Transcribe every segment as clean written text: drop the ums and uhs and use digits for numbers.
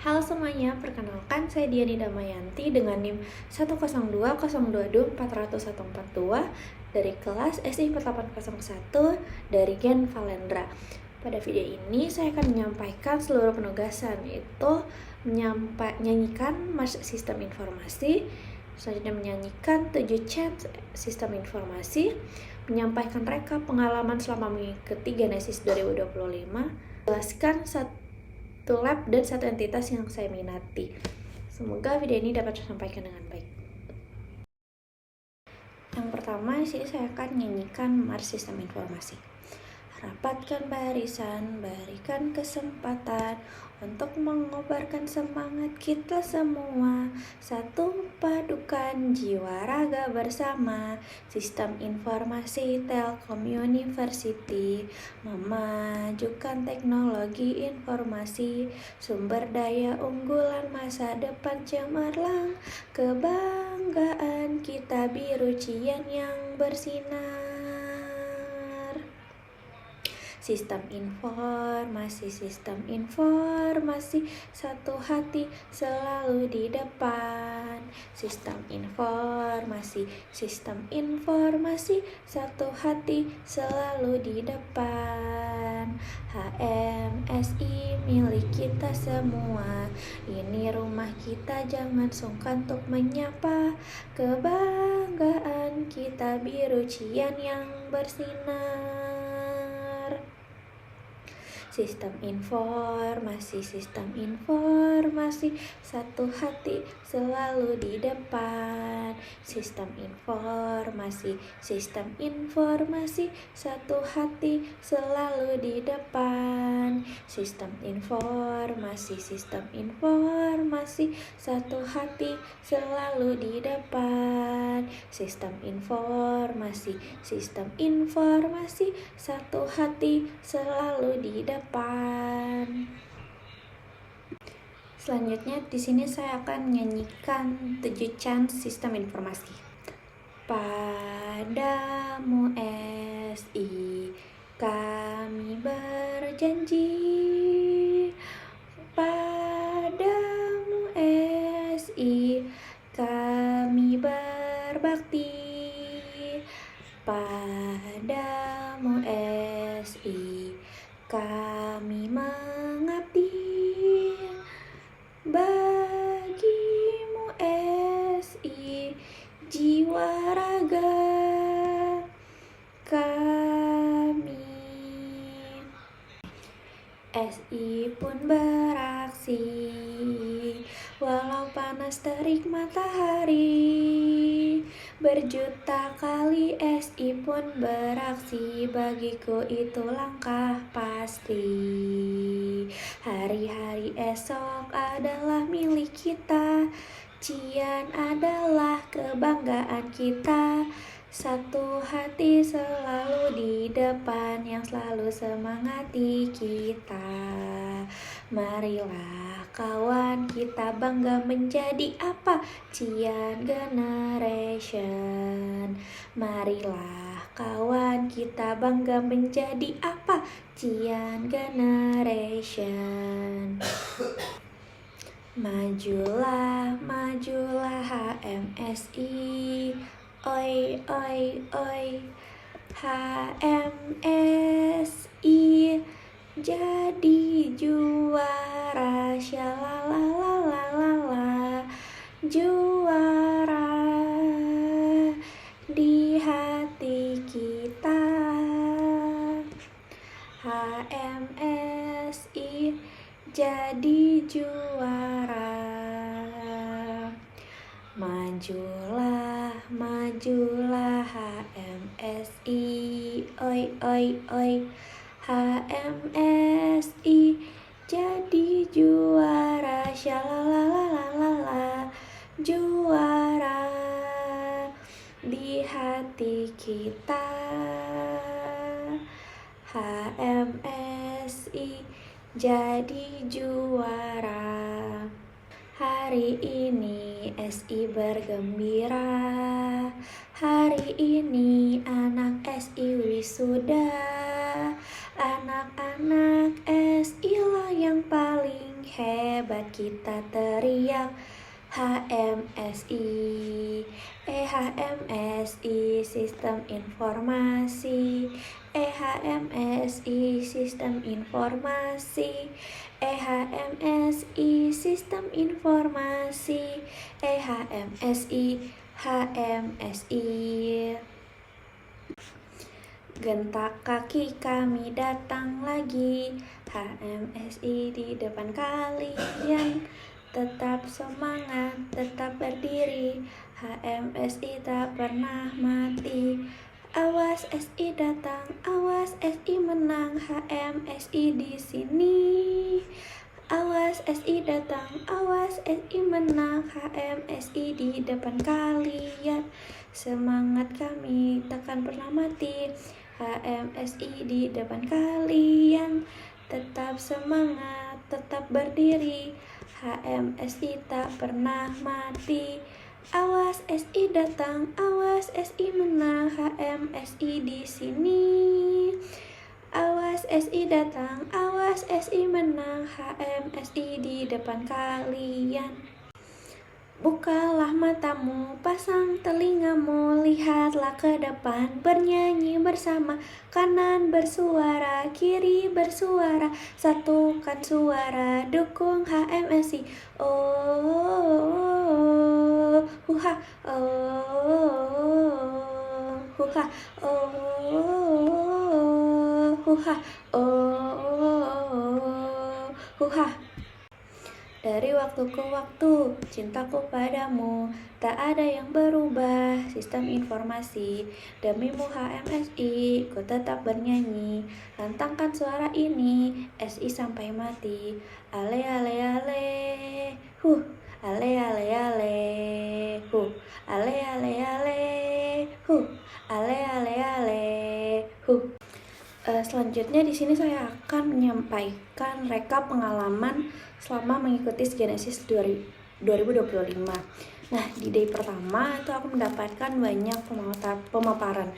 Halo semuanya, perkenalkan saya Diani Damayanti dengan NIM 10202240142 dari kelas SI 4801 dari Gen Valendra. Pada video ini saya akan menyampaikan seluruh penugasan, yaitu menyanyikan March Sistem Informasi, selanjutnya menyanyikan 7 chat Sistem Informasi, menyampaikan rekap pengalaman selama mengikuti Genesis 2025, jelaskan satu lab dan satu entitas yang saya minati. Semoga video ini dapat saya sampaikan dengan baik. Yang pertama, di sini saya akan nyanyikan March Sistem Informasi. Rapatkan barisan, berikan kesempatan untuk mengobarkan semangat kita semua. Satu, padukan jiwa raga bersama. Sistem Informasi Telkom University memajukan teknologi informasi, sumber daya unggulan, masa depan cemerlang. Kebanggaan kita biru cian yang bersinar. Sistem informasi, satu hati selalu di depan. Sistem informasi, satu hati selalu di depan. HMSI milik kita semua, ini rumah kita, jangan sungkan untuk menyapa. Kebanggaan kita biru cian yang bersinar. Sistem informasi, satu hati selalu di depan. Sistem informasi, satu hati selalu di depan. Sistem informasi, satu hati selalu di depan. Sistem informasi, satu hati selalu di depan. Selanjutnya di sini saya akan menyanyikan 7 chance sistem informasi. Padamu SI kami berjanji, padamu SI kami berbakti, padamu SI kami mengabdi, bagimu SI jiwa raga kami. SI pun beraksi walau panas terik matahari. Berjuta kali SI pun beraksi, bagiku itu langkah pasti. Hari-hari esok adalah milik kita, Cian adalah kebanggaan kita. Satu hati selalu di depan, yang selalu semangati kita. Marilah kawan, kita bangga menjadi apa? Cian Generation. Marilah kawan, kita bangga menjadi apa? Cian Generation. Majulah, majulah HMSI. Oi, oi, oi. HMSI jadi juara, syalalalalala, juara di hati kita. HMSI jadi juara. Majulah, majulah HMSI. Oi, oi, oi. HMSI jadi juara, syalalalalala, juara di hati kita. HMSI jadi juara. Hari ini SI bergembira, hari ini anak SI wisuda. Anak-anak SI lah yang paling hebat kita teriak HMSI, HMSI Sistem Informasi, HMSI Sistem Informasi, HMSI Sistem Informasi, HMSI, HMSI. Gentak kaki kami datang lagi, HMSI di depan kalian. Tetap semangat, tetap berdiri, HMSI tak pernah mati. Awas SI datang, awas SI menang, HMSI di sini. Awas SI datang, awas SI menang, HMSI di depan kalian. Semangat kami takkan pernah mati, HMSI di depan kalian. Tetap semangat, tetap berdiri, HMSI tak pernah mati. Awas SI datang, awas SI menang, HMSI di sini. Awas SI datang, awas SI menang, HMSI di depan kalian. Bukalah matamu, pasang telingamu, lihatlah ke depan, bernyanyi bersama, kanan bersuara, kiri bersuara, satukan suara, dukung HMSI. Oh, huha, oh, huha, oh, huha, oh, huha. Dari waktu ke waktu, cintaku padamu tak ada yang berubah. Sistem informasi demimu HMSI, ku tetap bernyanyi. Lantangkan suara ini, SI sampai mati. Ale ale ale, ale ale ale, ale ale ale, ale ale ale, Selanjutnya di sini saya akan menyampaikan rekap pengalaman selama mengikuti Genesis 2025. Nah, di day pertama itu aku mendapatkan banyak pemaparan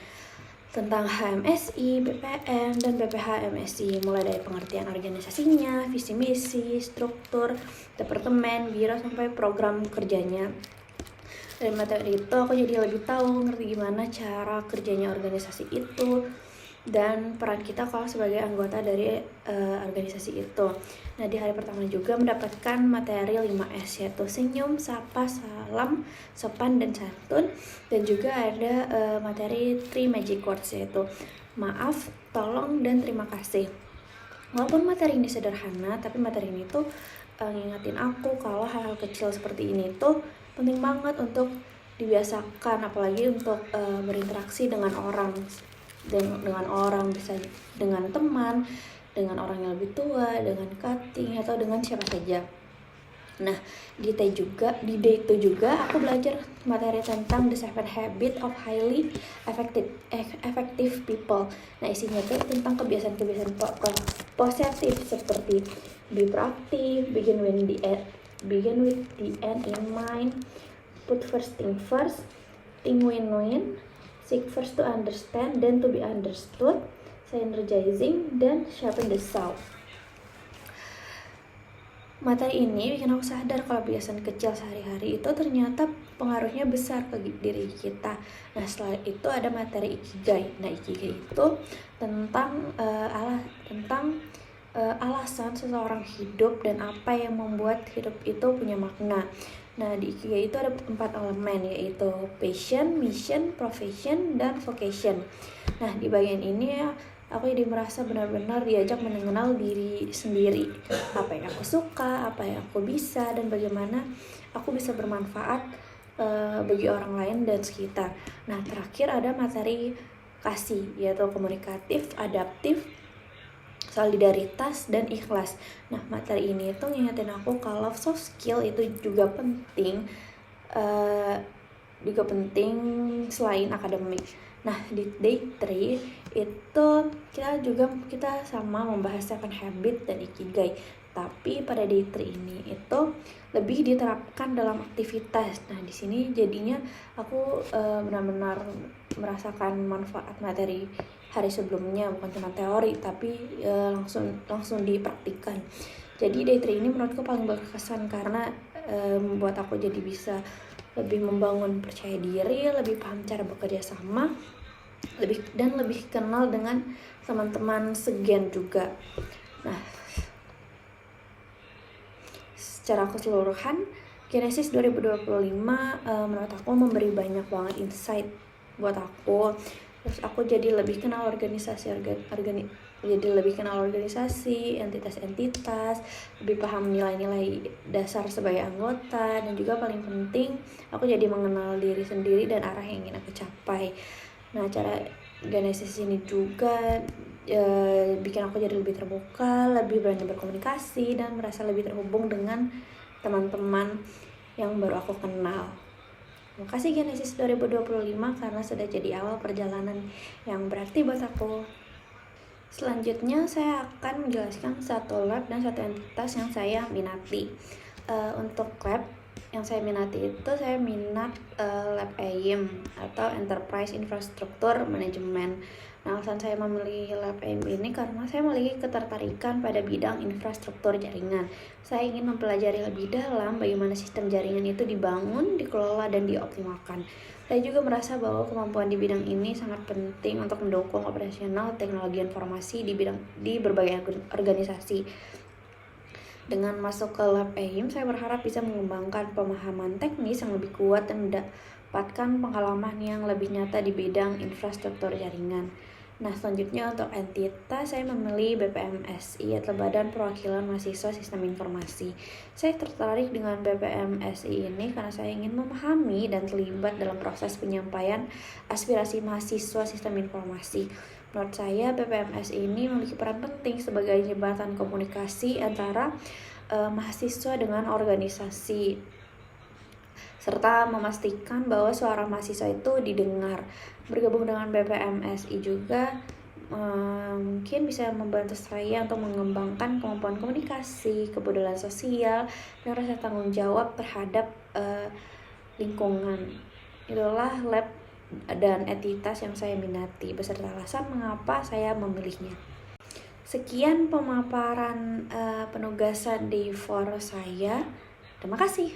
tentang HMSI, BPM, dan BPH-MSI, mulai dari pengertian organisasinya, visi misi, struktur, departemen, biro, sampai program kerjanya. Dari materi itu aku jadi lebih tahu ngerti gimana cara kerjanya organisasi itu dan peran kita kalau sebagai anggota dari organisasi itu. Nah, di hari pertama juga mendapatkan materi 5S, yaitu senyum, sapa, salam, sopan, dan santun. Dan juga ada materi 3 magic words, yaitu maaf, tolong, dan terima kasih. Walaupun materi ini sederhana, tapi materi ini tuh ngingetin aku kalau hal-hal kecil seperti ini tuh penting banget untuk dibiasakan, apalagi untuk berinteraksi dengan orang, bisa dengan teman, dengan orang yang lebih tua, dengan cutting, atau dengan siapa saja. Nah, di day itu juga aku belajar materi tentang The 7 Habits of Highly Effective People. Nah, isinya itu tentang kebiasaan-kebiasaan positif seperti be proactive, begin with the end in mind, put first thing first, think win-win, seek first to understand, then to be understood, synergizing, dan sharpen the saw. Materi ini bikin aku sadar kalau kebiasaan kecil sehari-hari itu ternyata pengaruhnya besar ke diri kita. Nah, setelah itu ada materi Ikigai. Nah, Ikigai itu tentang alasan seseorang hidup dan apa yang membuat hidup itu punya makna. Nah, di Ikigai itu ada 4 elemen, yaitu passion, mission, profession, dan vocation. Nah, di bagian ini aku jadi merasa benar-benar diajak mengenal diri sendiri, apa yang aku suka, apa yang aku bisa, dan bagaimana aku bisa bermanfaat bagi orang lain dan sekitar. Nah, terakhir ada materi kasih, yaitu komunikatif, adaptif, solidaritas, dan ikhlas. Nah, materi ini tuh ngingetin aku kalau soft skill itu juga penting selain akademik. Nah, di day 3 itu kita sama membahas 7 habit dan Ikigai. Tapi pada day 3 ini itu lebih diterapkan dalam aktivitas. Nah, di sini jadinya aku benar-benar merasakan manfaat materi hari sebelumnya, bukan cuma teori tapi langsung dipraktikkan. Jadi day 3 ini menurutku paling berkesan karena membuat aku jadi bisa lebih membangun percaya diri, lebih paham cara bekerja sama, lebih kenal dengan teman-teman segen juga. Nah, secara keseluruhan Genesis 2025 menurut aku memberi banyak banget insight buat aku. Terus aku jadi lebih kenal organisasi, entitas-entitas, lebih paham nilai-nilai dasar sebagai anggota, dan juga paling penting aku jadi mengenal diri sendiri dan arah yang ingin aku capai. Nah, cara Genesis ini juga bikin aku jadi lebih terbuka, lebih berani berkomunikasi, dan merasa lebih terhubung dengan teman-teman yang baru aku kenal. Terima kasih Genesis 2025 karena sudah jadi awal perjalanan yang berarti buat aku. Selanjutnya saya akan menjelaskan satu lab dan satu entitas yang saya minati. Untuk lab yang saya minati itu saya minat lab EIM atau Enterprise Infrastructure Management. Nah, alasan saya memilih lab EIM ini karena saya memiliki ketertarikan pada bidang infrastruktur jaringan. Saya ingin mempelajari lebih dalam bagaimana sistem jaringan itu dibangun, dikelola, dan dioptimalkan. Saya juga merasa bahwa kemampuan di bidang ini sangat penting untuk mendukung operasional teknologi informasi di berbagai organisasi. Dengan masuk ke lab EIM, saya berharap bisa mengembangkan pemahaman teknis yang lebih kuat dan mendapatkan pengalaman yang lebih nyata di bidang infrastruktur jaringan. Nah, selanjutnya untuk entitas, saya memilih BPMSI atau Badan Perwakilan Mahasiswa Sistem Informasi. Saya tertarik dengan BPMSI ini karena saya ingin memahami dan terlibat dalam proses penyampaian aspirasi mahasiswa sistem informasi. Menurut saya, BPMSI ini memiliki peran penting sebagai jembatan komunikasi antara mahasiswa dengan organisasi, serta memastikan bahwa suara mahasiswa itu didengar. Bergabung dengan BPMSI juga mungkin bisa membantu saya untuk mengembangkan kemampuan komunikasi, kepedulian sosial, dan rasa tanggung jawab terhadap lingkungan. Itulah lab dan entitas yang saya minati beserta alasan mengapa saya memilihnya. Sekian pemaparan penugasan day 4 saya. Terima kasih.